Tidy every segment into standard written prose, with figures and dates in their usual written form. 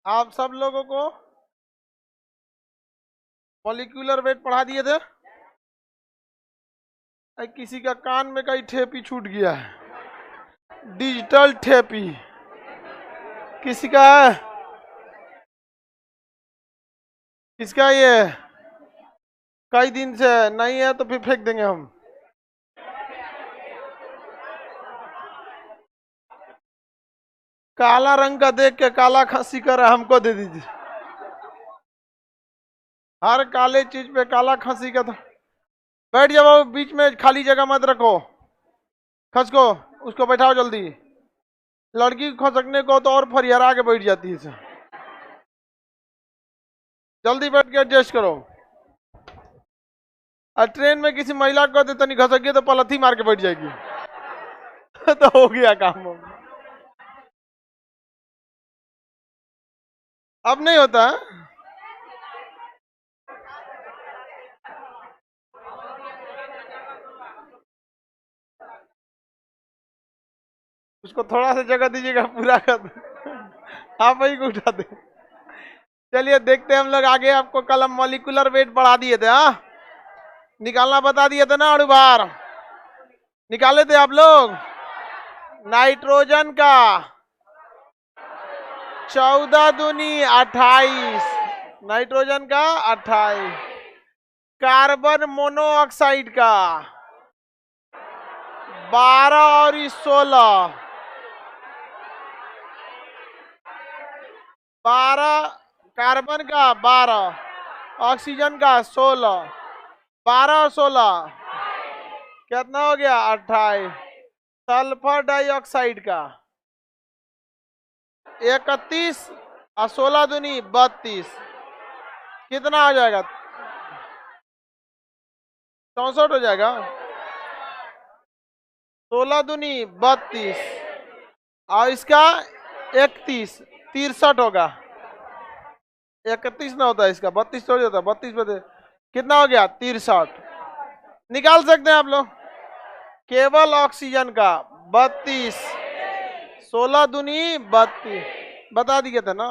आप सब लोगों को मॉलिक्यूलर वेट पढ़ा दिए थे। किसी का कान में कहीं ठेपी छूट गया है, डिजिटल ठेपी किसी का है? किसका ये कई दिन से नहीं है तो फिर फेंक देंगे हम। काला रंग का देख के काला खांसी कर हमको दे दीजिए। हर काले चीज पे काला खांसी का था। बैठ जाओ, बीच में खाली जगह मत रखो। खसको, उसको बैठाओ जल्दी। लड़की को खसकने को तो और फरियारा के बैठ जाती है इसे। जल्दी बैठ के एडजस्ट करो। और ट्रेन में किसी महिला को तो नहीं खसक गई तो पलथी मार के बैठ जाएगी। तो हो गया काम। अब नहीं होता है। उसको थोड़ा सा जगह दीजिएगा, पूरा कर दे। आप वही को उठा दे। चलिए देखते हैं हम लोग आगे। आपको कल हम मॉलिक्यूलर वेट बढ़ा दिए थे, हाँ निकालना बता दिए थे ना, अणुभार निकाले थे आप लोग। नाइट्रोजन का 14 दूनी 28, नाइट्रोजन का 28, कार्बन मोनोऑक्साइड का 12 और 16, 12 कार्बन का 12, ऑक्सीजन का 16, 12 और 16 कितना हो गया 28। सल्फर डाइऑक्साइड का 31 और 16 दूनी 32, कितना हो जाएगा 64 हो जाएगा। 16 दूनी 32 और इसका 31 63 होगा। 31 ना होता है इसका, 32 तो हो जाता है। 32 बजे कितना हो गया 63। निकाल सकते हैं आप लोग। केवल ऑक्सीजन का 32, 16 दूनी 32 बता दिए थे ना।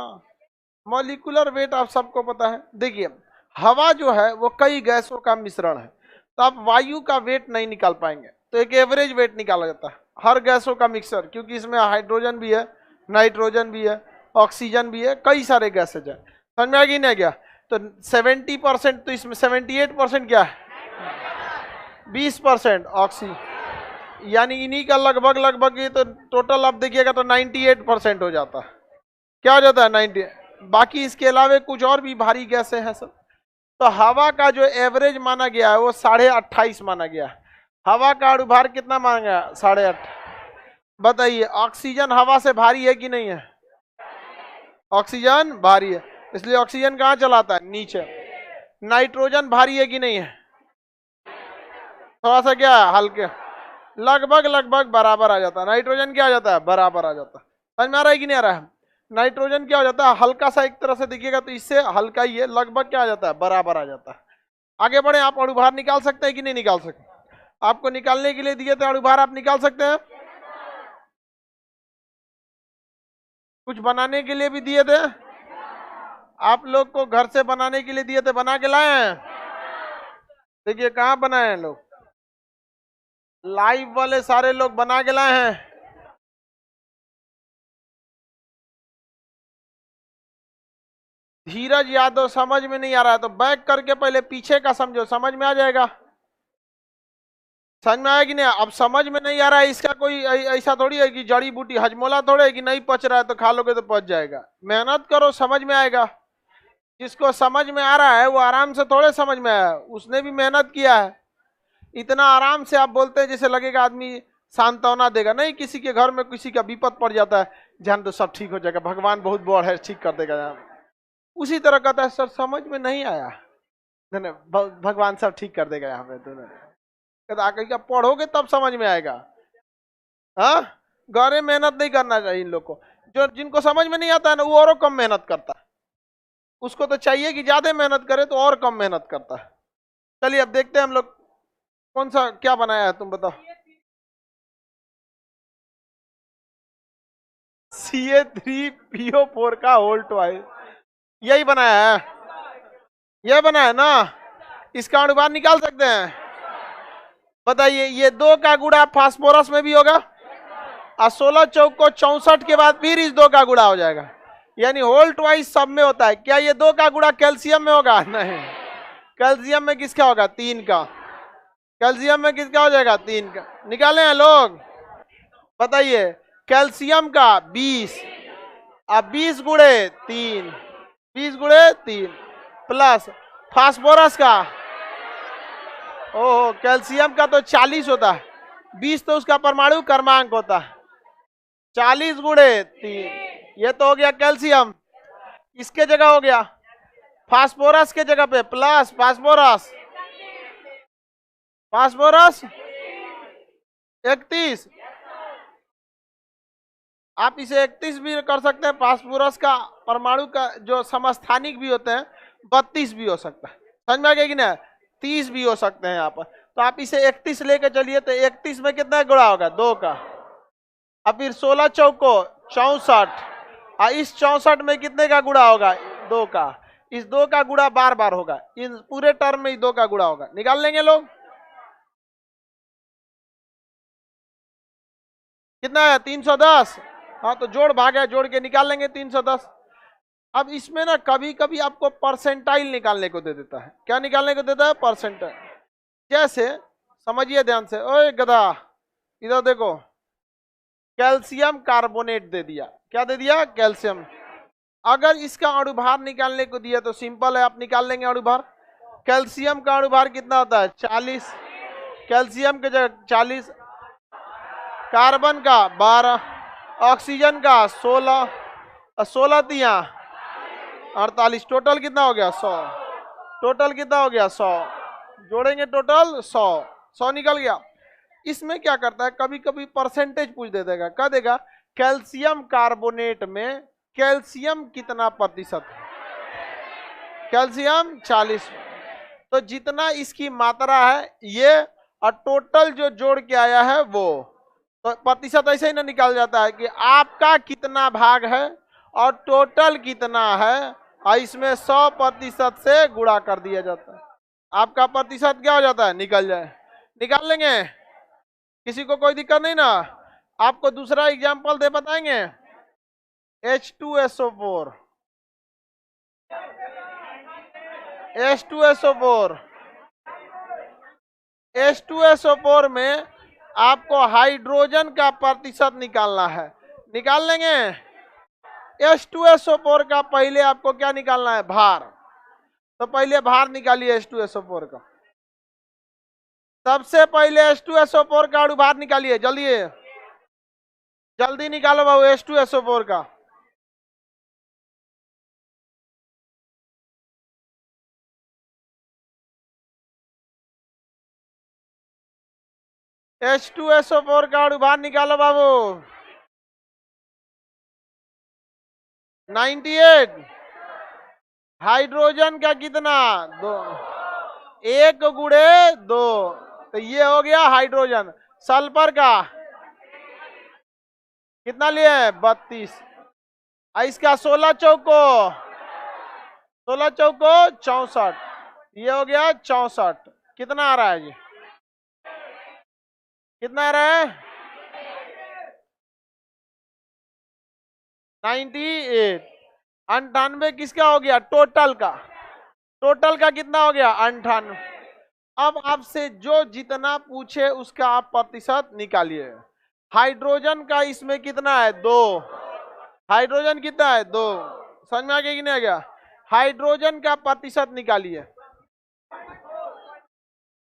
मॉलिक्यूलर वेट आप सबको पता है। देखिए हवा जो है वो कई गैसों का मिश्रण है, तो आप वायु का वेट नहीं निकाल पाएंगे, तो एक एवरेज वेट निकाला जाता है हर गैसों का मिक्सर, क्योंकि इसमें हाइड्रोजन भी है, नाइट्रोजन भी है, ऑक्सीजन भी है, कई सारे गैसेज है। समझ में आ गई ना क्या? तो 70%, तो इसमें 78% क्या है, 20% ऑक्सीजन, यानी इन्हीं का लगभग लगभग ये तो टोटल आप देखिएगा तो 98% हो जाता है। क्या हो जाता है 90। बाकी इसके अलावा कुछ और भी भारी गैसें हैं सब। तो हवा का जो एवरेज माना गया है वो 28.5 माना गया है। हवा का अणुभार कितना माना गया 8.5। बताइए ऑक्सीजन हवा से भारी है कि नहीं है? ऑक्सीजन भारी है, इसलिए ऑक्सीजन कहाँ चलाता है नीचे। नाइट्रोजन भारी है कि नहीं है? थोड़ा सा क्या है हल्के, लगभग लगभग बराबर आ जाता है। नाइट्रोजन क्या आ जाता है बराबर आ जाता है। समझ में आ रहा है कि नहीं आ रहा है? नाइट्रोजन क्या हो जाता है हल्का सा, एक तरह से देखिएगा तो इससे हल्का ही है, लगभग क्या आ जाता है बराबर आ जाता है। आगे बढ़े, आप अणुभार निकाल सकते हैं कि नहीं निकाल सकते? आपको निकालने के लिए दिए थे अणुभार, आप निकाल सकते हैं। कुछ बनाने के लिए भी दिए थे आप लोग को, घर से बनाने के लिए दिए थे, बना के लाए हैं। देखिए कहाँ बनाए हैं लोग, लाइव वाले सारे लोग बना के लाए हैं। धीरज यादव समझ में नहीं आ रहा है तो बैक करके पहले पीछे का समझो, समझ में आ जाएगा। समझ में आया कि नहीं? अब समझ में नहीं आ रहा है, इसका कोई ऐसा थोड़ी है कि जड़ी बूटी हजमोला थोड़े है कि नहीं पच रहा है तो खा लोगे तो पच जाएगा। मेहनत करो समझ में आएगा। जिसको समझ में आ रहा है वो आराम से थोड़े समझ में आया, उसने भी मेहनत किया है। इतना आराम से आप बोलते हैं जैसे लगेगा आदमी सांत्वना देगा। नहीं, किसी के घर में किसी का विपद पड़ जाता है, ध्यान तो सब ठीक हो जाएगा, भगवान बहुत बड़ है ठीक कर देगा। उसी तरह कहता है सर समझ में नहीं आया, भगवान सब ठीक कर देगा यहाँ पे। कहता आके क्या पढ़ोगे तब समझ में आएगा। हाँ, गौरे मेहनत नहीं करना चाहिए इन लोग को। जो जिनको समझ में नहीं आता है ना वो और कम मेहनत करता है। उसको तो चाहिए कि ज्यादा मेहनत करे तो और कम मेहनत करता है। चलिए अब देखते हैं हम लोग कौन सा क्या बनाया है, तुम बताओ। Ca3PO4 का होल ट्वाइस, यही बनाया है, ये बनाया है ना, इसका अनुपात निकाल सकते हैं। बताइए ये 2 का गुणा फास्फोरस में भी होगा और 16 चौक को 64 के बाद फिर इस 2 का गुणा हो जाएगा, यानी होल ट्वाइस सब में होता है। क्या ये 2 का गुणा कैल्शियम में होगा? नहीं, कैल्शियम में किसका होगा? 3 का। कैल्शियम में किसका हो जाएगा? 3 का। निकाले हैं लोग? बताइए कैल्शियम का 20, अब 20 गुणे 3, 20 गुणे 3 प्लस फास्फोरस का, ओह कैल्शियम का तो 40 होता है, 20 तो उसका परमाणु क्रमांक होता है, 40 गुणे 3, ये तो हो गया कैल्शियम। इसके जगह हो गया फास्फोरस के जगह पे प्लस फास्फोरस, फास्फोरस 31, आप इसे 31 भी कर सकते हैं। फास्फोरस का परमाणु का जो समस्थानिक भी होते हैं 32 भी हो सकता है, समझ में आ गया कि ना? 30 भी हो सकते हैं यहाँ पर, तो आप इसे 31 लेके चलिए, तो 31 में कितना गुणा होगा? 2 का। अब फिर 16 चौको 64, और इस 64 में कितने का गुणा होगा? 2 का। इस 2 का गुणा बार बार होगा, इन पूरे टर्म में 2 का गुणा होगा। निकाल लेंगे लोग? कितना है? 310। हाँ तो जोड़ भाग है, जोड़ के निकाल लेंगे 310। अब इसमें ना कभी कभी आपको परसेंटाइल निकालने को दे देता है। क्या निकालने को देता है? परसेंटाइल। जैसे समझिए ध्यान से, ओए गधा इधर देखो, कैल्शियम कार्बोनेट दे दिया। क्या दे दिया? कैल्शियम। अगर इसका अणुभार निकालने को दिया तो सिंपल है, आप निकाल लेंगे अणुभार। कैल्शियम का अणुभार कितना होता है? 40, कैल्शियम के जगह 40, कार्बन का 12, ऑक्सीजन का 16, 16 तिया 48, टोटल कितना हो गया? 100। टोटल कितना हो गया? 100। जोड़ेंगे टोटल 100, 100 निकल गया। इसमें क्या करता है, कभी कभी परसेंटेज पूछ दे देगा, कह देगा कैल्शियम कार्बोनेट में कैल्शियम कितना प्रतिशत है? कैल्शियम 40, तो जितना इसकी मात्रा है ये, और टोटल जो जोड़ के आया है वो, तो प्रतिशत ऐसे ही ना निकाल जाता है कि आपका कितना भाग है और टोटल कितना है, और इसमें 100% से गुणा कर दिया जाता है। आपका प्रतिशत क्या हो जाता है? निकल जाए। निकाल लेंगे, किसी को कोई दिक्कत नहीं ना? आपको दूसरा एग्जांपल दे बताएंगे। H2SO4, H2SO4, H2SO4 में आपको हाइड्रोजन का प्रतिशत निकालना है। निकाल लेंगे? H2SO4 का पहले आपको क्या निकालना है? भार। तो पहले भार निकालिए H2SO4 का। सबसे पहले H2SO4 का अणुभार निकालिए, जल्दी जल्दी निकालो बाबू H2SO4 का। H2SO4 का अणुभार निकालो बाबू। 98। हाइड्रोजन का कितना? 2, 1 गुणे 2, तो ये हो गया हाइड्रोजन। सल्फर का कितना लिए? 32। इसका 16 चौको 64, ये हो गया 64। कितना आ रहा है जी? कितना आ रहा है? 98। 98 किसका हो गया? टोटल का। टोटल का कितना हो गया? 98। अब आपसे जो जितना पूछे उसका आप प्रतिशत निकालिए। हाइड्रोजन का इसमें कितना है? 2। हाइड्रोजन कितना है? 2। समझ में आ गया कि नहीं आ गया? हाइड्रोजन का प्रतिशत निकालिए।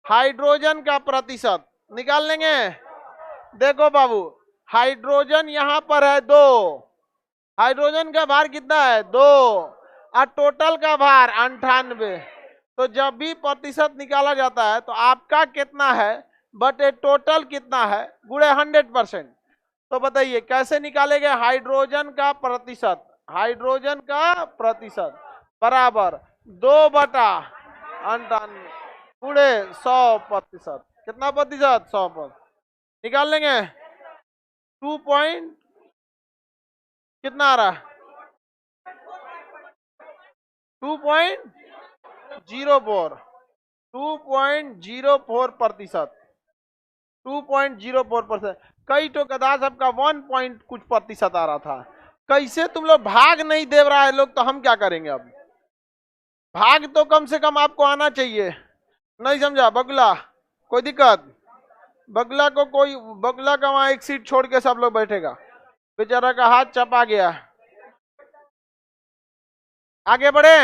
हाइड्रोजन का प्रतिशत निकाल लेंगे। देखो बाबू, हाइड्रोजन यहां पर है 2, हाइड्रोजन का भार कितना है? 2, और टोटल का भार 98। तो जब भी प्रतिशत निकाला जाता है तो आपका कितना है बटे टोटल कितना है गुणे 100%। तो बताइए कैसे निकालेंगे? हाइड्रोजन का प्रतिशत, हाइड्रोजन का प्रतिशत बराबर 2/98 गुणे 100%। कितना प्रतिशत? 100%। निकाल लेंगे कितना आ रहा है? 2.04 2.04%। 2.04%। कई तो गधा सबका 1 पॉइंट कुछ प्रतिशत आ रहा था। कैसे तुम लोग भाग नहीं दे रहा है लोग, तो हम क्या करेंगे अब? भाग तो कम से कम आपको आना चाहिए। नहीं समझा? बगुला कोई दिक्कत? बगुला को कोई, बगुला का वहां एक सीट छोड़ के सब लोग बैठेगा। बेचारा का हाथ चपा गया। आगे बढ़े।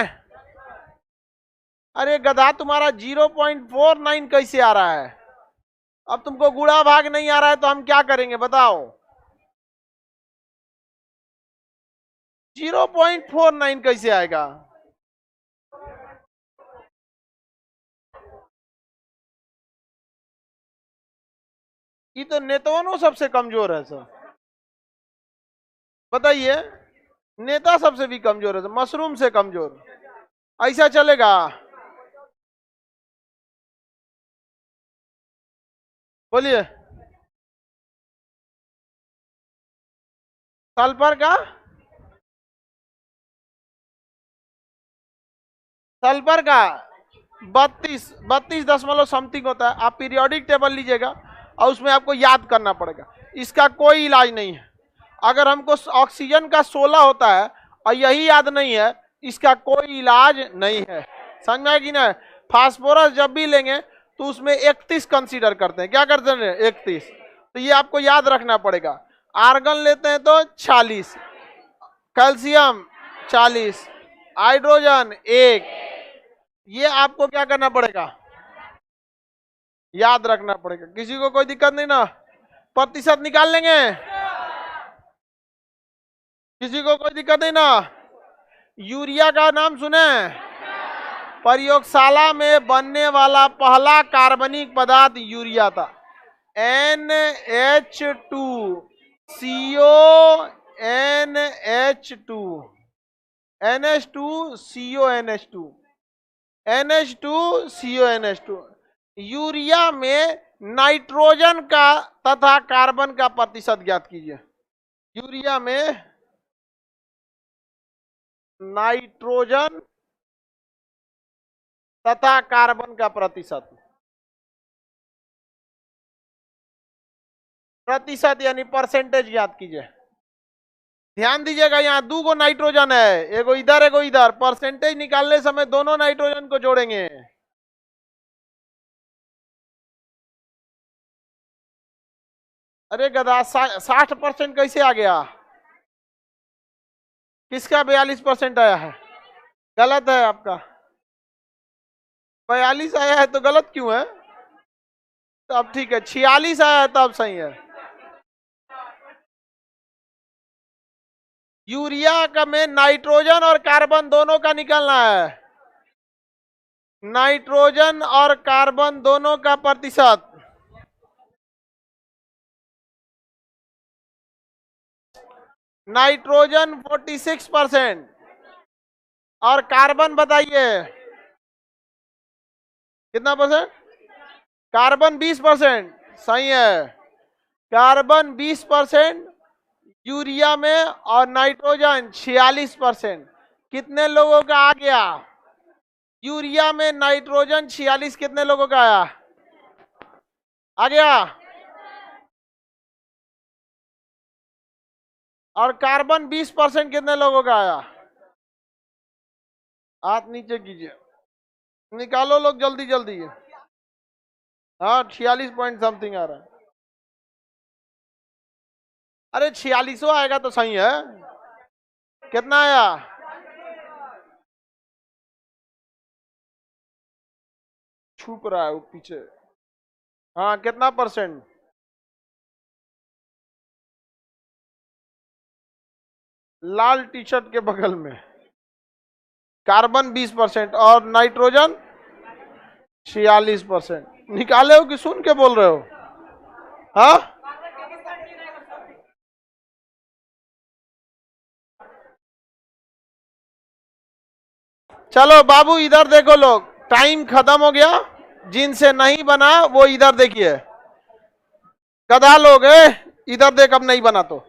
अरे गधा तुम्हारा 0.49 कैसे आ रहा है? अब तुमको गुड़ा भाग नहीं आ रहा है तो हम क्या करेंगे बताओ? 0.49 कैसे आएगा? ये तो नेताओं सबसे कमजोर है सर। बताइए, नेता सबसे भी कमजोर है सर, मशरूम से कमजोर। ऐसा चलेगा? बोलिए। सल्फर का, सल्फर का 32 समथिंग होता है। आप पीरियोडिक टेबल लीजिएगा और उसमें आपको याद करना पड़ेगा। इसका कोई इलाज नहीं है। अगर हमको ऑक्सीजन का 16 होता है और यही याद नहीं है, इसका कोई इलाज नहीं है। समझ में आएगी ना? फास्फोरस जब भी लेंगे तो उसमें 31 कंसीडर करते हैं। क्या करते हैं? 31। तो ये आपको याद रखना पड़ेगा। आर्गन लेते हैं तो 46, कैल्शियम 40, हाइड्रोजन 1। ये आपको क्या करना पड़ेगा? याद रखना पड़ेगा। किसी को कोई दिक्कत नहीं ना? प्रतिशत निकाल लेंगे? किसी को कोई दिक्कत नहीं ना? यूरिया का नाम सुने? प्रयोगशाला में बनने वाला पहला कार्बनिक पदार्थ यूरिया था। NH2CO NH2 NH2CO NH2CO NH2। Urea में नाइट्रोजन का तथा कार्बन का प्रतिशत ज्ञात कीजिए। यूरिया में नाइट्रोजन तथा कार्बन का प्रतिशत, प्रतिशत यानी परसेंटेज याद कीजिए। ध्यान दीजिएगा, यहाँ 2 गो नाइट्रोजन है, एगो इधर एगो इधर। परसेंटेज निकालने समय दोनों नाइट्रोजन को जोड़ेंगे। अरे गधा, 60% कैसे आ गया? किसका 42% आया है? गलत है आपका। 42 आया है तो गलत क्यों है? तब ठीक है। 46 आया है तब सही है। यूरिया का में नाइट्रोजन और कार्बन दोनों का निकलना है। नाइट्रोजन और कार्बन दोनों का प्रतिशत। नाइट्रोजन 46% और कार्बन बताइए कितना परसेंट? कार्बन 20%। सही है। कार्बन 20% यूरिया में और नाइट्रोजन 46%। कितने लोगों का आ गया? यूरिया में नाइट्रोजन 46, कितने लोगों का आया? आ गया। और कार्बन 20% कितने लोगों का आया? हाथ नीचे कीजिए, निकालो लोग जल्दी जल्दी। हाँ, 46 पॉइंट समथिंग आ रहा है। अरे 46 आएगा तो सही है। कितना आया? छुप रहा है वो पीछे। हाँ, कितना परसेंट? लाल टी शर्ट के बगल में। कार्बन 20% और नाइट्रोजन 46%। निकाले हो कि सुन के बोल रहे हो? हाँ, चलो बाबू इधर देखो लोग, टाइम खत्म हो गया। जिनसे नहीं बना वो इधर देखिए। गधा लोग है, इधर देख, अब नहीं बना तो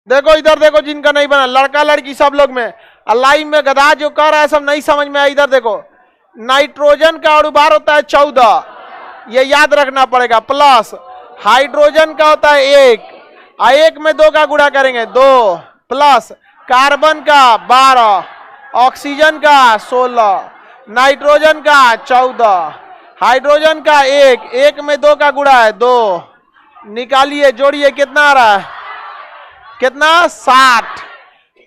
देखो इधर देखो, जिनका नहीं बना, लड़का लड़की सब लोग में, लाइन में गधा जो कर रहा है सब नहीं समझ में आया। इधर देखो, नाइट्रोजन का अणुभार होता है 14, ये याद रखना पड़ेगा, प्लस हाइड्रोजन का होता है 1, 1 में 2 का गुणा करेंगे 2, प्लस कार्बन का 12, ऑक्सीजन का 16, नाइट्रोजन का 14, हाइड्रोजन का 1, 1 में 2 का गुणा है 2, निकालिए जोड़िए कितना आ रहा है, कितना 60,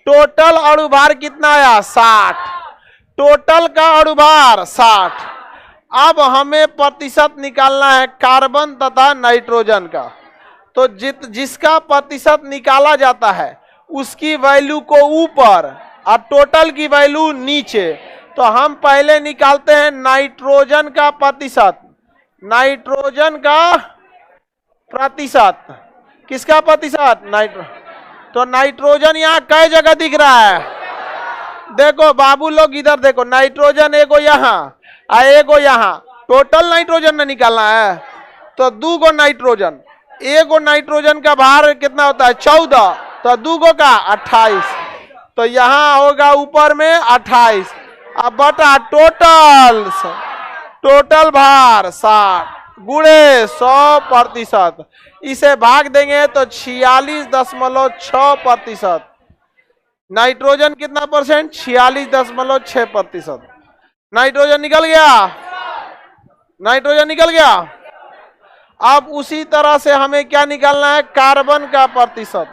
टोटल अणुभार कितना आया 60, टोटल का अणुभार 60। अब हमें प्रतिशत निकालना है कार्बन तथा नाइट्रोजन का, तो जिसका प्रतिशत निकाला जाता है उसकी वैल्यू को ऊपर और टोटल की वैल्यू नीचे। तो हम पहले निकालते हैं नाइट्रोजन का प्रतिशत, नाइट्रोजन का प्रतिशत, किसका प्रतिशत, तो नाइट्रोजन यहाँ कई जगह दिख रहा है, देखो बाबू लोग इधर देखो, नाइट्रोजन एगो यहाँ एगो यहाँ, टोटल नाइट्रोजन न निकालना है, तो 2 गो नाइट्रोजन, एगो नाइट्रोजन का भार कितना होता है 14, तो 2 गो का 28, तो यहाँ होगा ऊपर में 28, अब बटा टोटल भार 60 गुणे 100%, इसे भाग देंगे तो 46.6%। नाइट्रोजन कितना परसेंट, 46.6%। नाइट्रोजन निकल गया, नाइट्रोजन निकल गया। अब उसी तरह से हमें क्या निकालना है, कार्बन का प्रतिशत,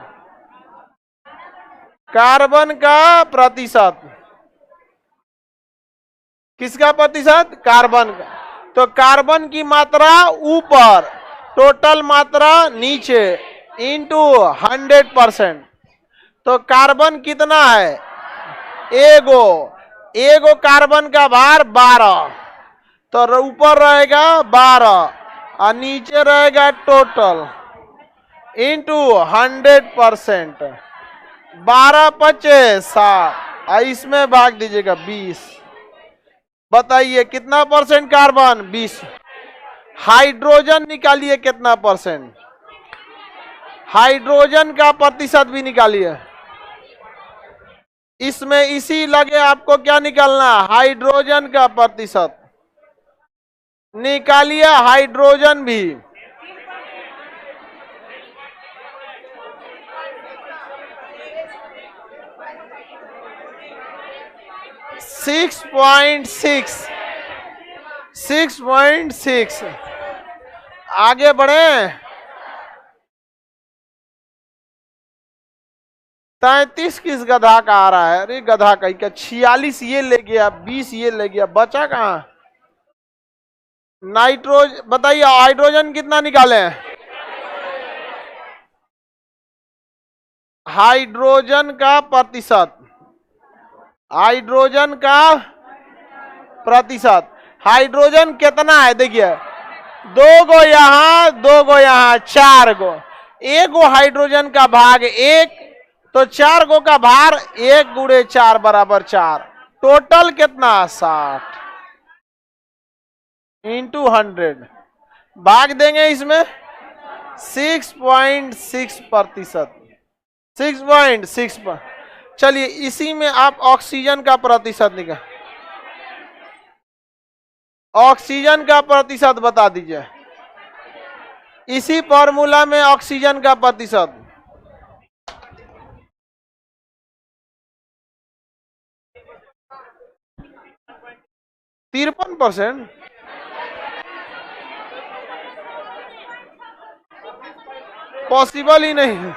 कार्बन का प्रतिशत, किसका प्रतिशत, कार्बन का। तो कार्बन की मात्रा ऊपर, टोटल मात्रा नीचे, इंटू 100%। तो कार्बन कितना है, एगो कार्बन का भार 12, तो ऊपर रहेगा 12 और नीचे रहेगा टोटल, इंटू 100%, 12 25 60, इसमें भाग दीजिएगा 20। बताइए कितना परसेंट कार्बन, 20। हाइड्रोजन निकालिए कितना परसेंट, हाइड्रोजन का प्रतिशत भी निकालिए, इसमें इसी लगे आपको क्या निकालना, हाइड्रोजन का प्रतिशत निकालिए, हाइड्रोजन भी 6.6, आगे बढ़े। 33 किस गधा का आ रहा है, अरे गधा का क्या, 46 ये ले गया, 20 ये ले गया, बचा कहां। नाइट्रोजन बताइए, हाइड्रोजन कितना निकाले, हाइड्रोजन का प्रतिशत, हाइड्रोजन का प्रतिशत, हाइड्रोजन कितना है देखिए, 2 गो यहाँ 2 गो यहाँ, 4 गो, एगो हाइड्रोजन का भाग 1, तो 4 गो का भार 1 गुणे 4 बराबर 4, टोटल कितना 60 इंटू 100, भाग देंगे इसमें 6.6%, 6.6। चलिए इसी में आप ऑक्सीजन का प्रतिशत निकाल, ऑक्सीजन का प्रतिशत बता दीजिए, इसी फॉर्मूला में ऑक्सीजन का प्रतिशत 53%। पॉसिबल ही नहीं है।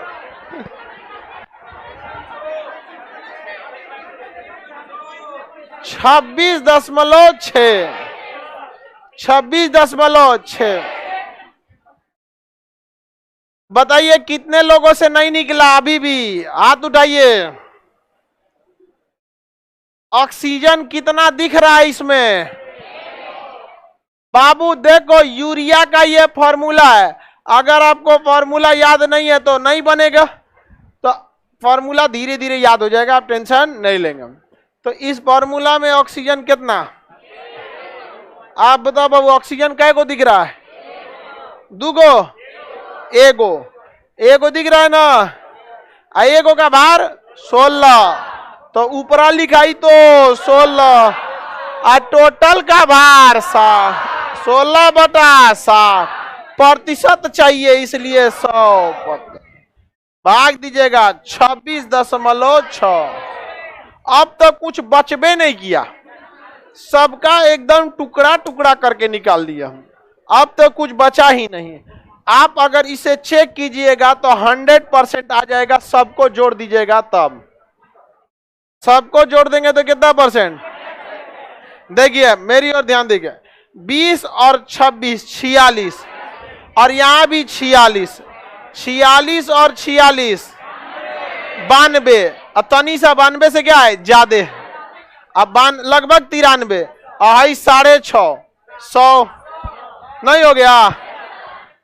26.6 बताइए कितने लोगों से नहीं निकला, अभी भी हाथ उठाइए। ऑक्सीजन कितना दिख रहा है इसमें, बाबू देखो यूरिया का ये फॉर्मूला है, अगर आपको फॉर्मूला याद नहीं है तो नहीं बनेगा, तो फॉर्मूला धीरे धीरे याद हो जाएगा, आप टेंशन नहीं लेंगे। तो इस फॉर्मूला में ऑक्सीजन कितना, आप बताओ बाबू ऑक्सीजन कै को दिख रहा है, 2 गो, एगो दिख रहा है ना, एगो का भार 16, तो ऊपरा लिखाई तो 16 और टोटल का भार 16/60 प्रतिशत चाहिए, इसलिए 100%। भाग दीजिएगा 26.6। अब तो कुछ बचबे नहीं किया, सबका एकदम टुकड़ा टुकड़ा करके निकाल दिया हम। अब तो कुछ बचा ही नहीं। आप अगर इसे चेक कीजिएगा तो 100% आ जाएगा। सबको जोड़ दीजिएगा, तब सबको जोड़ देंगे तो कितना परसेंट? देखिए मेरी ओर ध्यान दीजिए, 20 और 26 46, और यहां भी 46, 46 और 46 92, और तनी सा 92 से क्या है ज्यादा, अब लगभग 93, और 6.5 100 नहीं हो गया?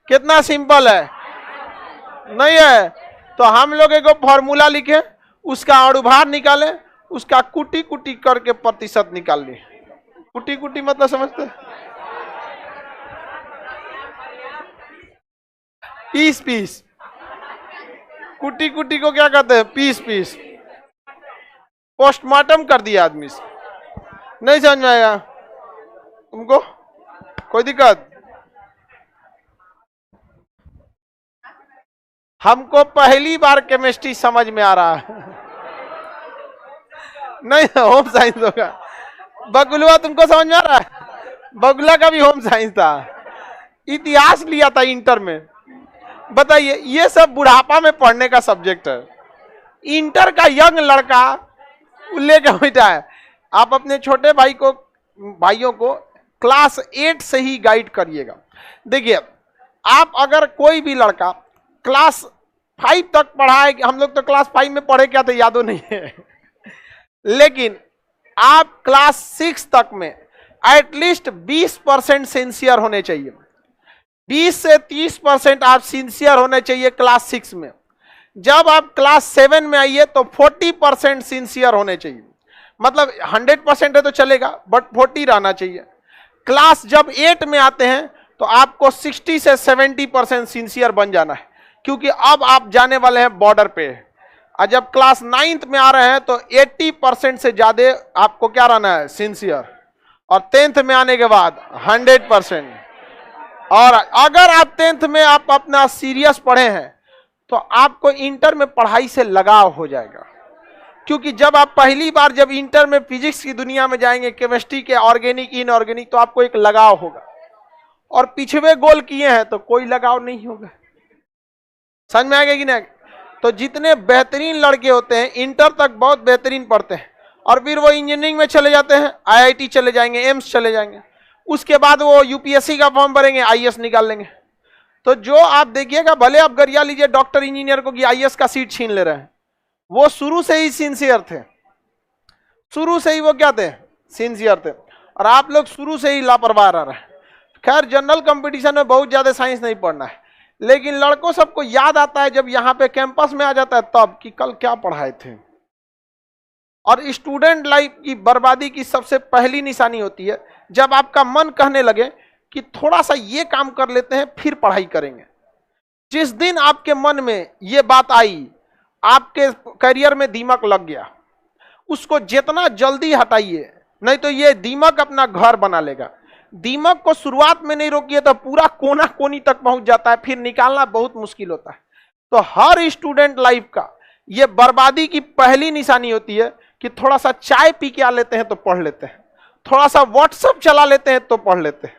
कितना सिंपल है, नहीं है? तो हम लोग एक फॉर्मूला लिखे, उसका अणुभार निकाले, उसका कुटी कुटी करके प्रतिशत निकाल लिए। कुटी कुटी मतलब समझते? पीस पीस, कुटी कुटी को क्या कहते हैं? Piece piece. पोस्टमार्टम कर दिया आदमी से, नहीं समझ में आएगा तुमको? कोई दिक्कत? हमको पहली बार केमिस्ट्री समझ में आ रहा है। नहीं, होम साइंस होगा। बगुलवा तुमको समझ में आ रहा है? बगुला का भी होम साइंस था, इतिहास लिया था इंटर में। बताइए, ये सब बुढ़ापा में पढ़ने का सब्जेक्ट है। इंटर का यंग लड़का लेके बैठा है। आप अपने छोटे भाइयों को क्लास 8 से ही गाइड करिएगा। देखिए, आप अगर कोई भी लड़का क्लास 5 तक पढ़ा है, हम लोग तो क्लास 5 में पढ़े क्या थे यादो नहीं है, लेकिन आप क्लास 6 तक में एटलीस्ट 20% सिंसियर होने चाहिए। 20 से 30% आप सिंसियर होने चाहिए क्लास 6 में। जब आप क्लास 7 में आइए तो 40% सिंसियर होने चाहिए। मतलब 100% है तो चलेगा, बट 40 रहना चाहिए। क्लास जब 8 में आते हैं तो आपको 60 से 70% सिंसियर बन जाना है, क्योंकि अब आप जाने वाले हैं बॉर्डर पे। और जब क्लास 9th में आ रहे हैं तो 80% से ज्यादा आपको क्या रहना है? सिंसियर। और 10th में आने के बाद 100%। और अगर आप 10th में आप अपना सीरियस पढ़े हैं तो आपको इंटर में पढ़ाई से लगाव हो जाएगा, क्योंकि जब आप पहली बार जब इंटर में फिजिक्स की दुनिया में जाएंगे, केमिस्ट्री के ऑर्गेनिक इनऑर्गेनिक, तो आपको एक लगाव होगा। और पिछवे गोल किए हैं तो कोई लगाव नहीं होगा। समझ में आएगा कि नहीं? तो जितने बेहतरीन लड़के होते हैं इंटर तक बहुत बेहतरीन पढ़ते हैं, और फिर वो इंजीनियरिंग में चले जाते हैं, आईआईटी चले जाएंगे, एम्स चले जाएंगे। उसके बाद वो यूपीएससी का फॉर्म भरेंगे, आईएएस निकाल लेंगे। तो जो आप देखिएगा, भले आप गरिया लीजिए डॉक्टर इंजीनियर को कि आईएएस का सीट छीन ले रहे हैं, वो शुरू से ही सिंसियर थे। शुरू से ही वो क्या थे? सिंसियर थे। और आप लोग शुरू से ही लापरवाह रह रहे हैं। खैर, जनरल कंपटीशन में बहुत ज्यादा साइंस नहीं पढ़ना है, लेकिन लड़कों सबको याद आता है जब यहाँ पे कैंपस में आ जाता है तब, कि कल क्या पढ़ाए थे। और स्टूडेंट लाइफ की बर्बादी की सबसे पहली निशानी होती है जब आपका मन कहने लगे कि थोड़ा सा ये काम कर लेते हैं फिर पढ़ाई करेंगे। जिस दिन आपके मन में ये बात आई, आपके करियर में दीमक लग गया, उसको जितना जल्दी हटाइए, नहीं तो ये दीमक अपना घर बना लेगा। दीमक को शुरुआत में नहीं रोकिए तो पूरा कोना कोनी तक पहुंच जाता है, फिर निकालना बहुत मुश्किल होता है। तो हर स्टूडेंट लाइफ का ये बर्बादी की पहली निशानी होती है कि थोड़ा सा चाय पी के आ लेते हैं तो पढ़ लेते हैं, थोड़ा सा व्हाट्सएप चला लेते हैं तो पढ़ लेते हैं,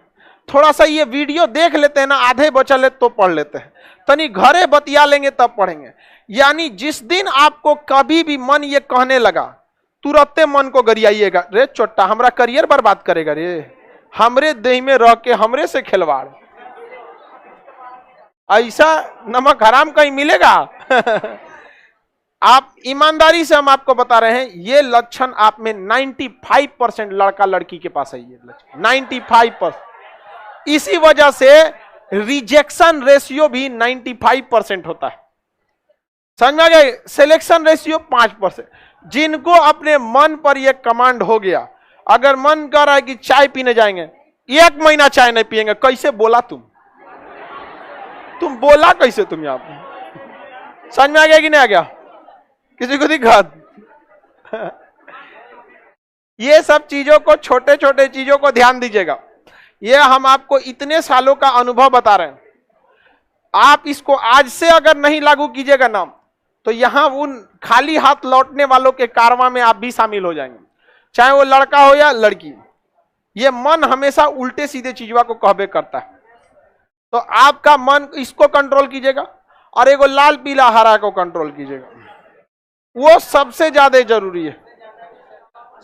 थोड़ा सा ये वीडियो देख लेते हैं ना, आधे बचा ले तो पढ़ लेते हैं, तनी घरे बतिया लेंगे तब पढ़ेंगे। यानी जिस दिन आपको कभी भी मन ये कहने लगा, तुरंत मन को गरियाइएगा, रे चोट्टा हमरा करियर बर्बाद करेगा रे, हमरे देह में रह के हमरे से खिलवाड़, ऐसा नमक हराम कहीं मिलेगा? आप ईमानदारी से हम आपको बता रहे हैं, ये लक्षण आप में 95% लड़का लड़की के पास है। ये लक्षण 95%। इसी वजह से रिजेक्शन रेशियो भी 95% होता है। समझ में आ गया? Selection ratio 5%। जिनको अपने मन पर यह कमांड हो गया, अगर मन कर रहा है कि चाय पीने जाएंगे, 1 महीना चाय नहीं पिएंगे। कैसे बोला तुम बोला कैसे तुम? यहां पर समझ में आ गया कि नहीं आ गया? किसी को दिक्कत? ये सब चीजों को, छोटे छोटे चीजों को ध्यान दीजिएगा। ये हम आपको इतने सालों का अनुभव बता रहे हैं। आप इसको आज से अगर नहीं लागू कीजिएगा ना, तो यहां उन खाली हाथ लौटने वालों के कारवां में आप भी शामिल हो जाएंगे, चाहे वो लड़का हो या लड़की। ये मन हमेशा उल्टे सीधे चीजों को कहबे करता है। तो आपका मन, इसको कंट्रोल कीजिएगा, और एगो लाल पीला हरा को कंट्रोल कीजिएगा। वो सबसे ज्यादा जरूरी है।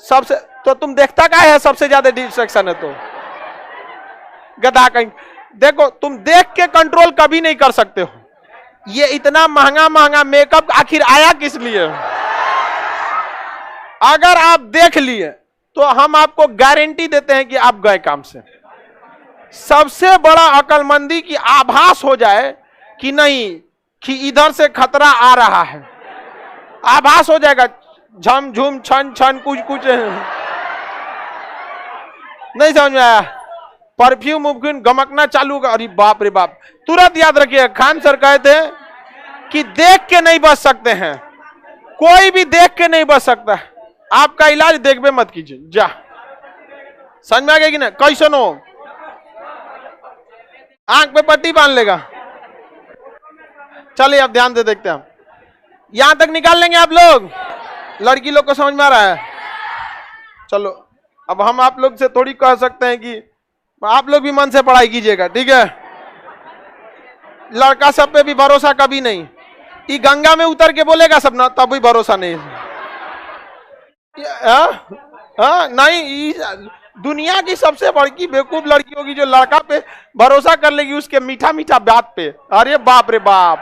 सबसे तो तुम देखता क्या है, सबसे ज्यादा डिस्ट्रैक्शन है तो गधा कहीं। देखो, तुम देख के कंट्रोल कभी नहीं कर सकते हो। ये इतना महंगा महंगा मेकअप आखिर आया किस लिए? अगर आप देख लिए तो हम आपको गारंटी देते हैं कि आप गए काम से। सबसे बड़ा अकलमंदी की आभास हो जाए कि नहीं, कि इधर से खतरा आ रहा है, आभास हो जाएगा। झम झुम छन छन कुछ कुछ नहीं समझ में आया, परफ्यूम उफ्यूम गमकना चालू का, अरे बाप रे बाप। तुरंत याद रखिए, खान सर कहते हैं कि देख के नहीं बच सकते हैं, कोई भी देख के नहीं बच सकता। आपका इलाज देखबे मत कीजिए, जा। समझ में आ गया कि नहीं? कैसन हो, आंख पे पट्टी बांध लेगा। चलिए अब ध्यान से देखते हैं, यहां तक निकाल लेंगे आप लोग। लड़की लोग को समझ में आ रहा है? चलो, अब हम आप लोग से थोड़ी कह सकते हैं कि आप लोग भी मन से पढ़ाई कीजिएगा, ठीक है? लड़का सब पे भी भरोसा कभी नहीं। ये गंगा में उतर के बोलेगा सब ना, तब भी भरोसा नहीं। नहीं, दुनिया की सबसे बड़ी बेवकूफ लड़की होगी जो लड़का पे भरोसा कर लेगी उसके मीठा मीठा बात पे। अरे बाप रे बाप,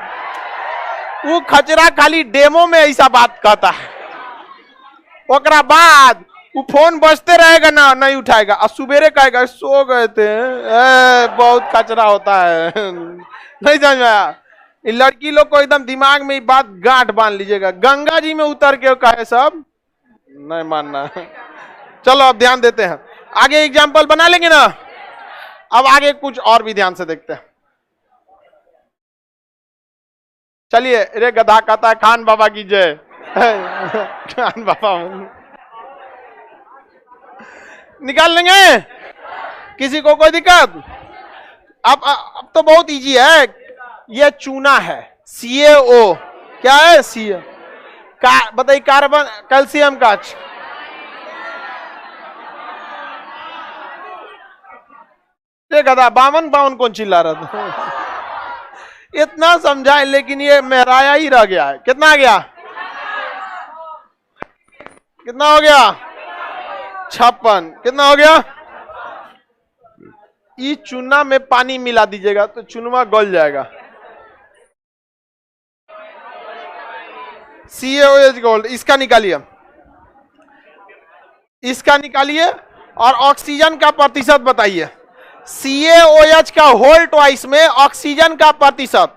वो खचरा खाली डेमो में ऐसा बात कहता है, ओकरा बाद वो फोन बजते रहेगा ना, नहीं उठाएगा, और सुबेरे कहेगा सो गए थे। बहुत खचरा होता है। नहीं समझ में आया? लड़की लोग को एकदम दिमाग में बात गांठ बांध लीजिएगा। गंगा जी में उतर के कहे सब, नहीं मानना। चलो अब ध्यान देते हैं, आगे एग्जाम्पल बना लेंगे ना। अब आगे कुछ और भी ध्यान से देखते हैं। चलिए, रे गधा कहता है खान बाबा की जय। खान बाबा निकाल लेंगे, किसी को कोई दिक्कत? अब तो बहुत इजी है। ये चूना है, CaO। क्या है? CaO का बताइए, कार्बन कैल्शियम का। गधा 52 कौन चिल्ला रहा था? इतना समझाए लेकिन ये मेहराया ही रह गया है। कितना आ गया? कितना हो गया? 56। कितना हो गया? ये चूना में पानी मिला दीजिएगा तो चुनमा गल जाएगा। CaOH गोल्ड, इसका निकालिए, इसका निकालिए और ऑक्सीजन का प्रतिशत बताइए। CaOH का होल ट्वाइस में ऑक्सीजन का प्रतिशत।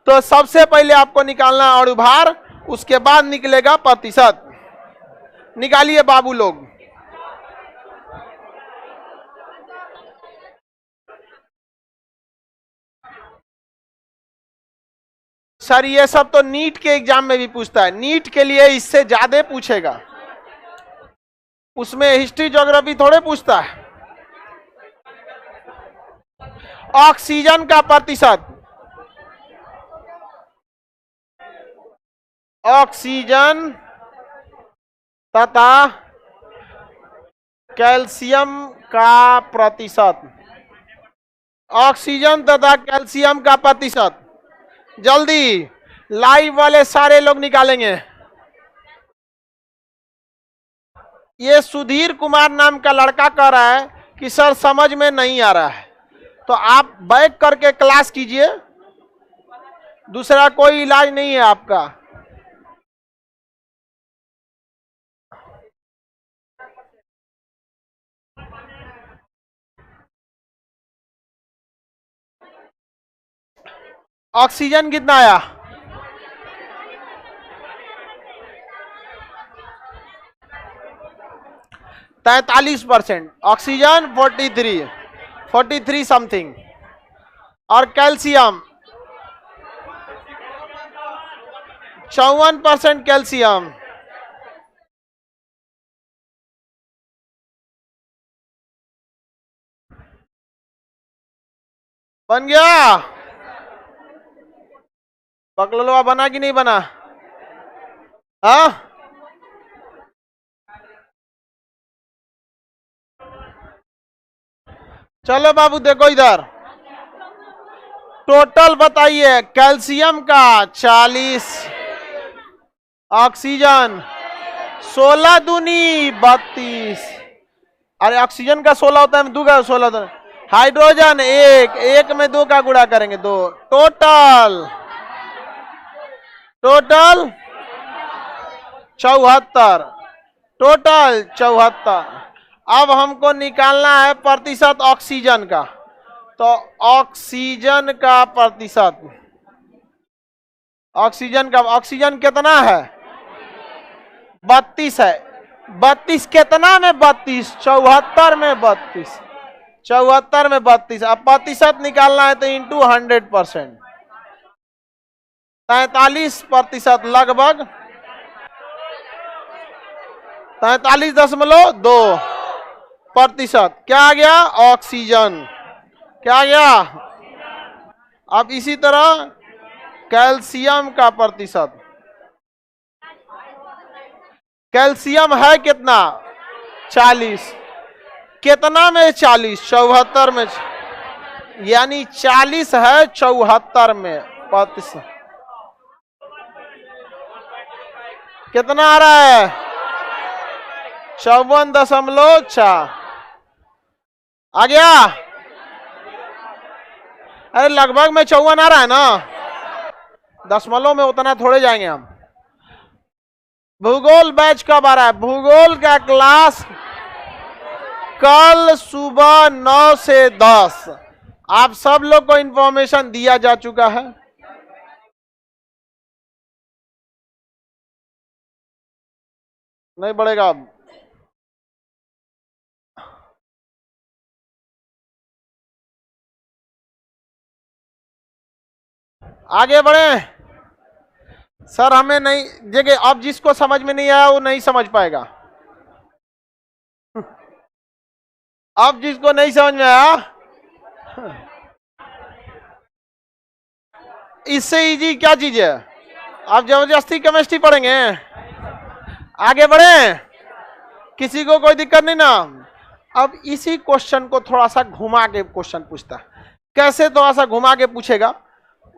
तो सबसे पहले आपको निकालना अणुभार, उसके बाद निकलेगा प्रतिशत। निकालिए बाबू लोग। सर ये सब तो नीट के एग्जाम में भी पूछता है, नीट के लिए इससे ज्यादा पूछेगा, उसमें हिस्ट्री ज्योग्राफी थोड़े पूछता है। ऑक्सीजन का प्रतिशत, ऑक्सीजन तथा कैल्शियम का प्रतिशत, ऑक्सीजन तथा कैल्शियम का प्रतिशत। जल्दी लाइव वाले सारे लोग निकालेंगे। ये सुधीर कुमार नाम का लड़का कह रहा है कि सर समझ में नहीं आ रहा है, तो आप बैक करके क्लास कीजिए, दूसरा कोई इलाज नहीं है आपका। ऑक्सीजन कितना आया? %43, ऑक्सीजन 43 समथिंग, और कैल्शियम 54% कैल्शियम। बन गया? बकलोलवा बना कि नहीं बना? हाँ, चलो बाबू देखो इधर, टोटल बताइए। कैल्शियम का 40, ऑक्सीजन 16 दूनी 32। अरे ऑक्सीजन का 16 होता है, 2 का 16 होता है। हाइड्रोजन 1, 1 में 2 का गुणा करेंगे 2। Total 74, total 74। अब हमको निकालना है प्रतिशत ऑक्सीजन का, तो ऑक्सीजन का प्रतिशत, ऑक्सीजन कितना है? 32 है। 32 कितना में 32? 74 में 32, 74 में 32। अब प्रतिशत निकालना है तो इंटू 100%, 43% लगभग, 43.2%। क्या आ गया? ऑक्सीजन। क्या आ गया? अब इसी तरह कैल्शियम का प्रतिशत, कैल्शियम है कितना? 40। कितना में 40? 74 में, यानी 40 है 74 में प्रतिशत। कितना आ रहा है? 54.4 आ गया। अरे लगभग में 54 आ रहा है ना, दशमलव में उतना थोड़े जाएंगे हम। भूगोल बैच कब आ रहा है? भूगोल का क्लास कल सुबह 9 से 10। आप सब लोग को इंफॉर्मेशन दिया जा चुका है। नहीं बढ़ेगा अब। आगे बढ़े सर। हमें नहीं जगह, अब जिसको समझ में नहीं आया वो नहीं समझ पाएगा। अब जिसको नहीं समझ में आया, इससे इजी क्या चीज है? आप जबरदस्ती केमिस्ट्री पढ़ेंगे? आगे बढ़े, किसी को कोई दिक्कत नहीं ना। अब इसी क्वेश्चन को थोड़ा सा घुमा के क्वेश्चन पूछता है। कैसे थोड़ा सा घुमा के पूछेगा?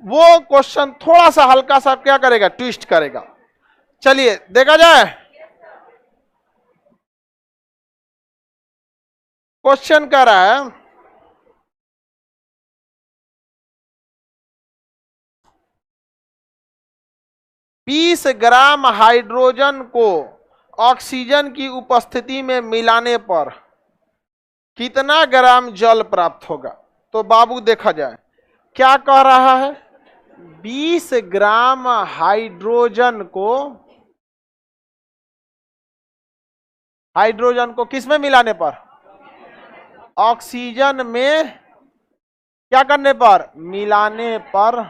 वो क्वेश्चन थोड़ा सा हल्का सा क्या करेगा? ट्विस्ट करेगा। चलिए देखा जाए। क्वेश्चन कह रहा है, बीस ग्राम हाइड्रोजन को ऑक्सीजन की उपस्थिति में मिलाने पर कितना ग्राम जल प्राप्त होगा? तो बाबू देखा जाए क्या कह रहा है। 20 ग्राम हाइड्रोजन को किस में मिलाने पर? ऑक्सीजन में क्या करने पर? मिलाने पर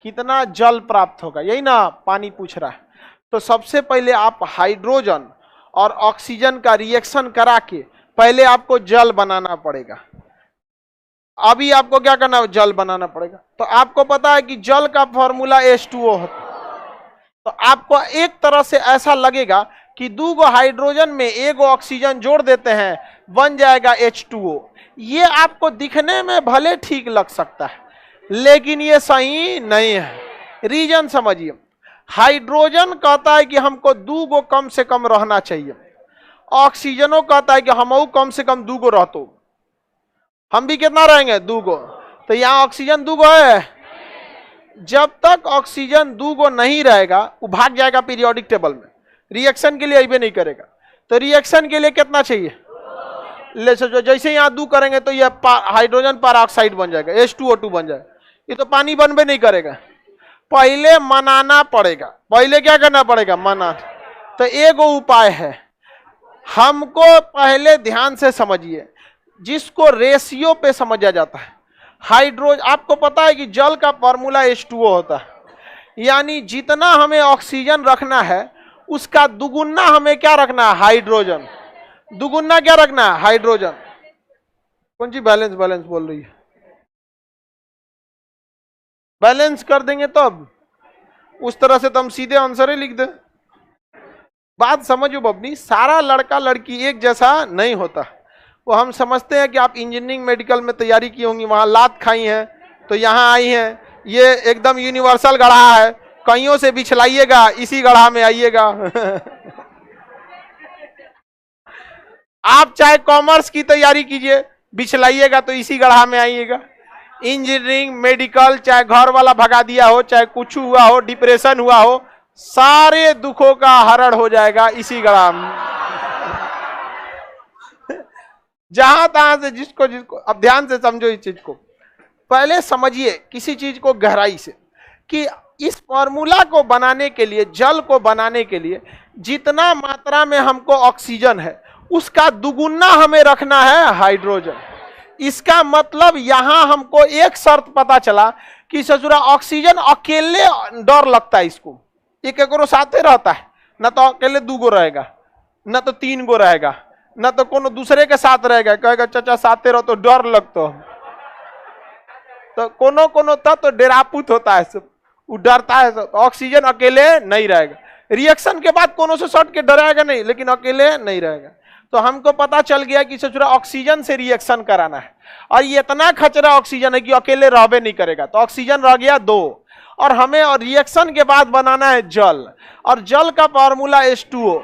कितना जल प्राप्त होगा, यही ना पानी पूछ रहा है। तो सबसे पहले आप हाइड्रोजन और ऑक्सीजन का रिएक्शन करा के पहले आपको जल बनाना पड़ेगा। अभी आपको क्या करना है? जल बनाना पड़ेगा। तो आपको पता है कि जल का फॉर्मूला H2O होता है। तो आपको एक तरह से ऐसा लगेगा कि 2 हाइड्रोजन में 1 ऑक्सीजन जोड़ देते हैं, बन जाएगा H2O। ये आपको दिखने में भले ठीक लग सकता है, लेकिन ये सही नहीं है। रीजन समझिए। हाइड्रोजन कहता है कि हमको 2 कम से कम रहना चाहिए, ऑक्सीजनों कहता है कि हम कम से कम 2 रहतो। हम भी कितना रहेंगे? 2। तो यहाँ ऑक्सीजन 2 है। जब तक ऑक्सीजन 2 नहीं रहेगा, वो भाग जाएगा पीरियोडिक टेबल में, रिएक्शन के लिए अभी नहीं करेगा। तो रिएक्शन के लिए कितना चाहिए? ले सोचो, जैसे यहाँ 2 करेंगे तो ये हाइड्रोजन पेरोक्साइड बन जाएगा, H2O2 बन जाएगा। ये तो पानी बनबे नहीं करेगा। पहले मनाना पड़ेगा। पहले क्या करना पड़ेगा? मना। तो एक उपाय है, हमको पहले ध्यान से समझिए, जिसको रेशियो पे समझा जाता है। आपको पता है कि जल का फॉर्मूला H2O होता है, यानी जितना हमें ऑक्सीजन रखना है उसका दुगुना हमें क्या रखना है, हाइड्रोजन। दुगुना क्या रखना है, हाइड्रोजन। कौन सी बैलेंस बैलेंस बोल रही है? बैलेंस कर देंगे तब, उस तरह से तो हम सीधे आंसर ही लिख दे। बात समझो बबनी, सारा लड़का लड़की एक जैसा नहीं होता। वो हम समझते हैं कि आप इंजीनियरिंग मेडिकल में तैयारी की होंगी, वहां लात खाई हैं तो यहाँ आई हैं, ये एकदम यूनिवर्सल गढ़ा है, कईयों से बिछलाइएगा इसी गढ़ा में आइएगा। आप चाहे कॉमर्स की तैयारी कीजिए, बिछलाइएगा तो इसी गढ़ा में आइएगा। इंजीनियरिंग मेडिकल, चाहे घर वाला भगा दिया हो, चाहे कुछ हुआ हो, डिप्रेशन हुआ हो, सारे दुखों का हरण हो जाएगा इसी गढ़ा में। जहां तहां से जिसको जिसको, अब ध्यान से समझो इस चीज को, पहले समझिए किसी चीज को गहराई से कि इस फॉर्मूला को बनाने के लिए, जल को बनाने के लिए जितना मात्रा में हमको ऑक्सीजन है उसका दुगुना हमें रखना है हाइड्रोजन। इसका मतलब यहां हमको एक शर्त पता चला कि ससुरा ऑक्सीजन अकेले डर लगता है इसको, एक साथे रहता है, न तो अकेले 2 गो रहेगा, न तो 3 गो रहेगा, न तो कोनो दूसरे के साथ रहेगा, कहेगा चाचा साथे रहो तो डर लगता है। तो कोनो कोनो तो डेरापुत होता है, सब वो डरता है, सब ऑक्सीजन अकेले नहीं रहेगा। रिएक्शन के बाद कोनो से सट के डराएगा नहीं, लेकिन अकेले नहीं रहेगा। तो हमको पता चल गया कि ससुरा ऑक्सीजन से रिएक्शन कराना है, और ये इतना खचरा ऑक्सीजन है कि अकेले रहबे नहीं करेगा, तो ऑक्सीजन रह गया 2, और हमें और रिएक्शन के बाद बनाना है जल, और जल का फॉर्मूला H2O।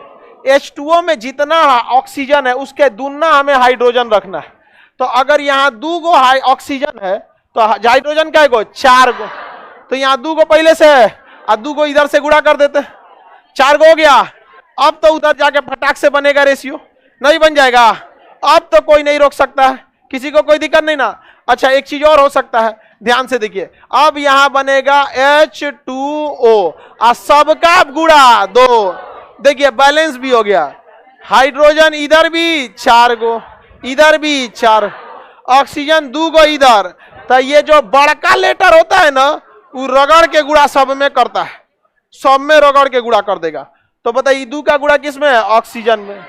H2O में जितना ऑक्सीजन है उसके दुगना हमें हाइड्रोजन रखना है। तो अगर यहाँ 2 गो ऑक्सीजन है तो हाइड्रोजन क्या गो, 4 गो, तो यहाँ 2 गो पहले से है और 2 गो इधर से गुणा कर देते, 4 गो हो गया। अब तो उधर जाके फटाक से बनेगा रेशियो, नहीं बन जाएगा? अब तो कोई नहीं रोक सकता है, किसी को कोई दिक्कत नहीं ना। अच्छा एक चीज और हो सकता है, ध्यान से देखिए, अब यहां बनेगा H2O और सबका गुणा 2, देखिए बैलेंस भी हो गया। हाइड्रोजन इधर भी 4 गो, इधर भी 4, ऑक्सीजन 2 गो इधर। तो ये जो बड़का लेटर होता है ना, वो रगड़ के गुणा सब में करता है, सब में रगड़ के गुणा कर देगा। तो बताइए 2 का गुणा किस में है, ऑक्सीजन में।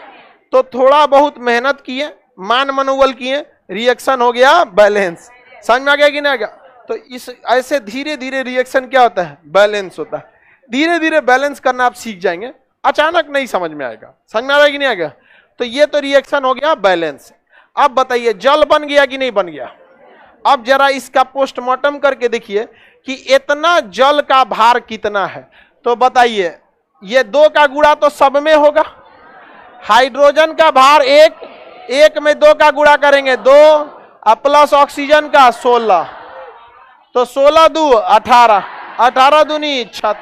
तो थोड़ा बहुत मेहनत किए, मान मनोबल किए, रिएक्शन हो गया बैलेंस। समझ में आ गया कि नहीं आ गया? तो इस ऐसे धीरे धीरे रिएक्शन क्या होता है, बैलेंस होता है। धीरे धीरे बैलेंस करना आप सीख जाएंगे, अचानक नहीं समझ में आएगा। समझ में आ रहा है कि नहीं आ गया? तो ये तो रिएक्शन हो गया बैलेंस। अब बताइए जल बन गया कि नहीं बन गया? अब जरा इसका पोस्टमार्टम करके देखिए कि इतना जल का भार कितना है। तो बताइए ये 2 का गुणा तो सब में होगा, हाइड्रोजन का भार 1 में 2 का गुणा करेंगे 2 और प्लस ऑक्सीजन का 16, तो 16 2 18, 18 दूनी 36।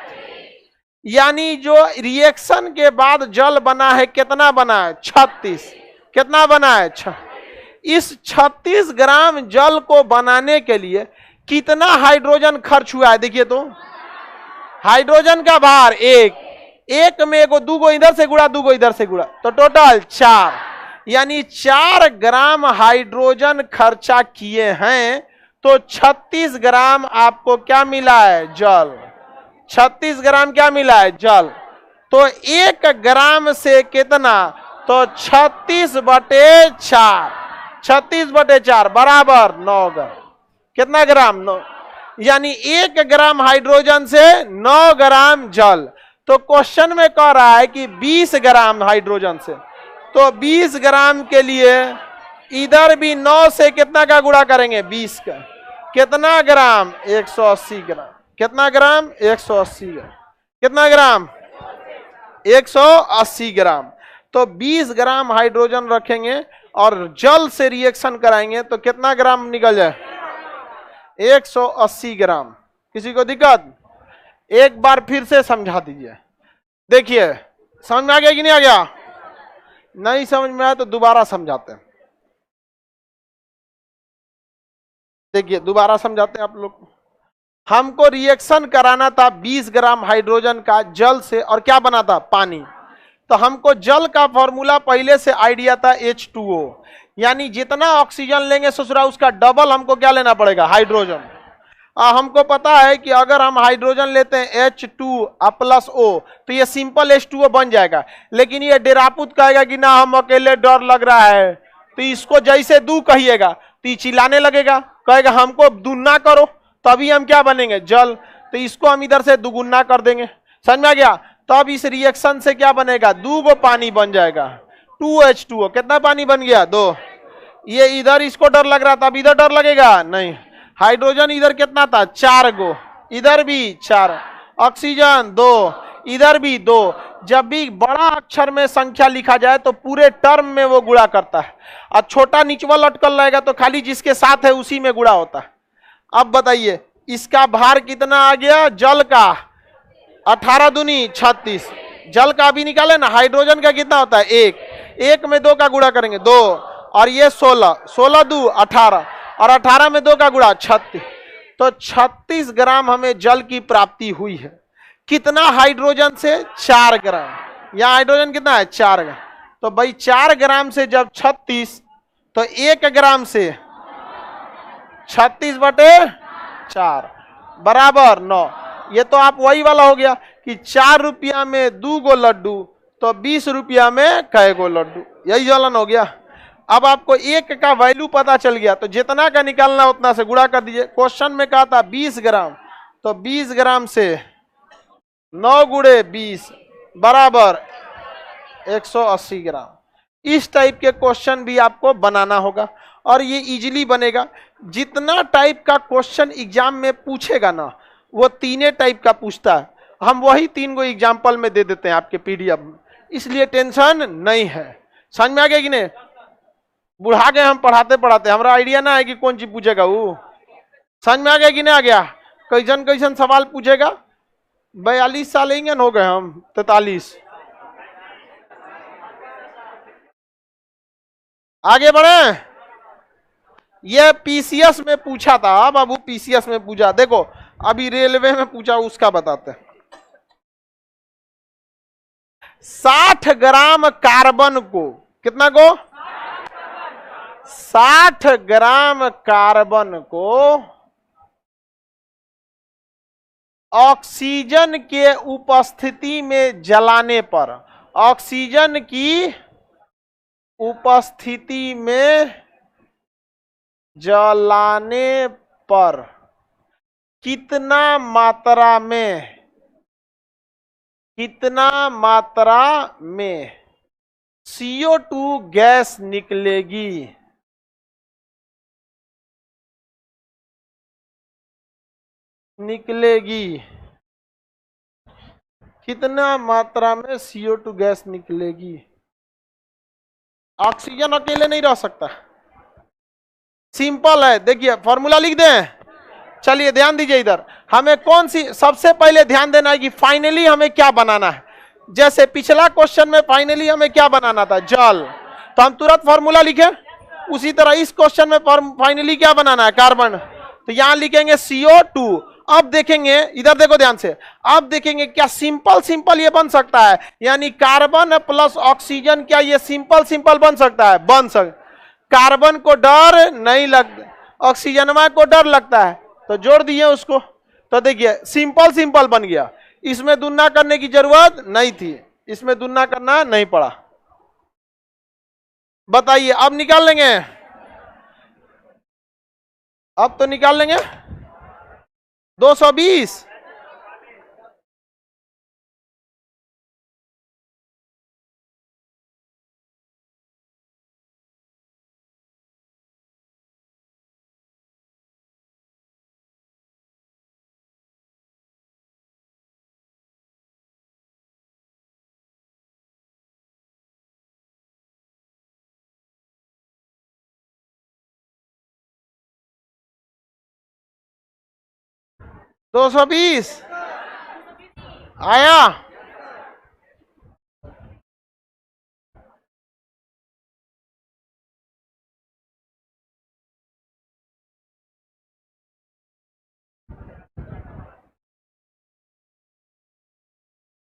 यानी जो रिएक्शन के बाद जल बना है कितना बना है, 36। कितना बना है, इस 36 ग्राम जल को बनाने के लिए कितना हाइड्रोजन खर्च हुआ है? देखिए तो हाइड्रोजन का भार 1 में 2 गो इधर से गुणा 2 गो इधर से गुणा, तो टोटल 4, यानी 4 ग्राम हाइड्रोजन खर्चा किए हैं। तो 36 ग्राम आपको क्या मिला है, जल। 36 ग्राम क्या मिला है, जल। तो 1 ग्राम से कितना, तो 36/4, 36/4 बराबर 9 ग्राम। कितना ग्राम, 9, यानी 1 ग्राम हाइड्रोजन से 9 ग्राम जल। तो क्वेश्चन में कह रहा है कि 20 ग्राम हाइड्रोजन से, तो 20 ग्राम के लिए इधर भी 9 से कितना का गुणा करेंगे, 20 का। कितना ग्राम, 180 ग्राम। कितना ग्राम, 180 ग्राम। कितना ग्राम, 180 ग्राम। तो 20 ग्राम हाइड्रोजन रखेंगे और जल से रिएक्शन कराएंगे तो कितना ग्राम निकल जाए, 180 ग्राम। किसी को दिक्कत? एक बार फिर से समझा दीजिए। देखिए समझ में आ गया कि नहीं आ गया? नहीं समझ में आया तो दोबारा समझाते हैं। देखिए दोबारा समझाते हैं आप लोग। हमको रिएक्शन कराना था 20 ग्राम हाइड्रोजन का जल से, और क्या बना था, पानी। तो हमको जल का फॉर्मूला पहले से आइडिया था H2O, यानी जितना ऑक्सीजन लेंगे ससुरा उसका डबल हमको क्या लेना पड़ेगा, हाइड्रोजन। हमको पता है कि अगर हम हाइड्रोजन लेते हैं H2 प्लस O तो ये सिंपल H2O बन जाएगा, लेकिन ये डेरापुत कहेगा कि ना हम अकेले डर लग रहा है, तो इसको जैसे दू कहिएगा तो ये चिल्लाने लगेगा, कहेगा हमको दुगुना करो तभी हम क्या बनेंगे, जल। तो इसको हम इधर से दुगुना कर देंगे, समझ में आ गया। तब इस रिएक्शन से क्या बनेगा, 2 गो पानी बन जाएगा, 2H2O। कितना पानी बन गया, 2। ये इधर इसको डर लग रहा था, अब इधर डर लगेगा नहीं। हाइड्रोजन इधर कितना था, 4 गो, इधर भी 4, ऑक्सीजन 2, इधर भी 2। जब भी बड़ा अक्षर में संख्या लिखा जाए तो पूरे टर्म में वो गुणा करता है, और छोटा निचवल अटकल रहेगा तो खाली जिसके साथ है उसी में गुणा होता है। अब बताइए इसका भार कितना आ गया, जल का 18 दूनी 36, जल का अभी निकाले ना। हाइड्रोजन का कितना होता है, 1 में 2 का गुणा करेंगे 2, और ये 16, 16 दू 18, और 18 में 2 का गुणा 36, तो 36 ग्राम हमें जल की प्राप्ति हुई है। कितना, हाइड्रोजन से 4 ग्राम। यहाँ हाइड्रोजन कितना है, 4 ग्राम। तो भाई 4 ग्राम से जब 36, तो 1 ग्राम से 36/4 बराबर 9। ये तो आप वही वाला हो गया कि 4 रुपया में 2 गो लड्डू, तो 20 रुपया में कै गो लड्डू, यही जलन हो गया। अब आपको 1 का वैल्यू पता चल गया, तो जितना का निकालना उतना से गुणा कर दीजिए। क्वेश्चन में कहा था 20 ग्राम, तो 20 ग्राम से 9 गुणे 20 बराबर 180 ग्राम। इस टाइप के क्वेश्चन भी आपको बनाना होगा, और ये इजीली बनेगा। जितना टाइप का क्वेश्चन एग्जाम में पूछेगा ना, वो 3 टाइप का पूछता है। हम वही 3 गो एग्जाम्पल में दे देते हैं आपके पीडीएफ में, इसलिए टेंशन नहीं है। समझ में आ गया कि नहीं, बुढ़ा गए हम पढ़ाते पढ़ाते, हमारा आइडिया ना है कि कौन चीज पूछेगा वो। समझ में आ गया कि नहीं आ गया, कैसन कैसन सवाल पूछेगा। 42 साल इंगन हो गए हम, 43। आगे बढ़े। ये पीसीएस में पूछा था, बाबू पीसीएस में पूछा, देखो अभी रेलवे में पूछा उसका बताते हैं। 60 ग्राम कार्बन को, कितना को, 60 ग्राम कार्बन को ऑक्सीजन के उपस्थिति में जलाने पर, ऑक्सीजन की उपस्थिति में जलाने पर कितना मात्रा में CO2 गैस निकलेगी। कितना मात्रा में CO2 गैस निकलेगी। ऑक्सीजन अकेले नहीं रह सकता, सिंपल है। देखिए फॉर्मूला लिख दें, चलिए ध्यान दीजिए इधर। हमें कौन सी, सबसे पहले ध्यान देना है कि फाइनली हमें क्या बनाना है। जैसे पिछला क्वेश्चन में फाइनली हमें क्या बनाना था, जल, तो हम तुरंत फॉर्मूला लिखे। उसी तरह इस क्वेश्चन में फाइनली क्या बनाना है, कार्बन, तो यहां लिखेंगे CO2। अब देखेंगे, इधर देखो ध्यान से, अब देखेंगे क्या सिंपल ये बन सकता है, यानी कार्बन प्लस ऑक्सीजन, क्या ये सिंपल बन सकता है, बन सकता। कार्बन को डर नहीं लगता, ऑक्सीजनमा को डर लगता है, तो जोड़ दिए उसको, तो देखिए सिंपल बन गया। इसमें दुन्ना करने की जरूरत नहीं थी, इसमें दुन्ना करना नहीं पड़ा। बताइए अब निकाल लेंगे, अब तो निकाल लेंगे 220। दो सौ बीस आया।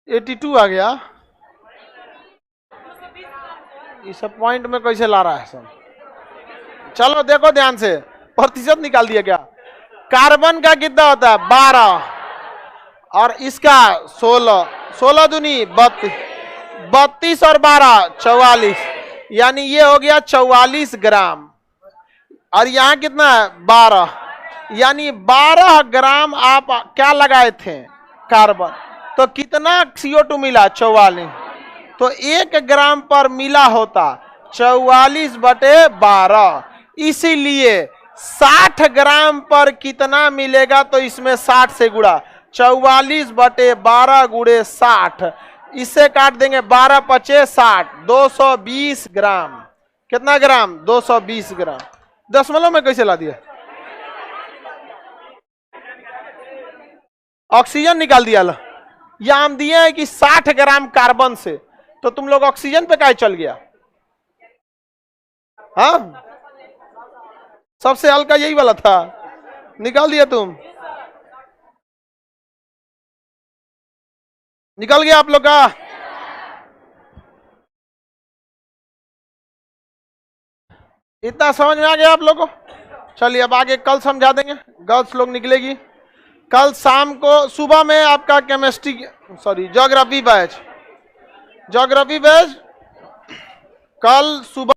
एटी 82 आ गया। इस पॉइंट में कैसे ला रहा है सब? चलो देखो ध्यान से, प्रतिशत निकाल दिया क्या? कार्बन का कितना होता है 12 और इसका 16, 16 दूनी 32, 32 और 12 44, यानी ये हो गया 44 ग्राम। और यहाँ कितना है 12, यानी 12 ग्राम आप क्या लगाए थे कार्बन, तो कितना CO2 मिला 44, तो 1 ग्राम पर मिला होता 44/12, इसीलिए 60 ग्राम पर कितना मिलेगा, तो इसमें 60 से गुणा, 44/12 गुणे 60, इससे काट देंगे 12 पचे 60, 220 ग्राम। कितना ग्राम? 220 ग्राम। दशमलव में कैसे ला दिया? ऑक्सीजन निकाल दिया। या हम दिए हैं कि 60 ग्राम कार्बन से, तो तुम लोग ऑक्सीजन पे क्या चल गया? हाँ, सबसे हल्का यही वाला था, निकाल दिया तुम, निकल गया आप लोग का। इतना समझ में आ गया आप लोग को? चलिए अब आगे कल समझा देंगे, गर्ल्स लोग निकलेगी कल शाम को। सुबह में आपका केमिस्ट्री, सॉरी ज्योग्राफी बैच, कल सुबह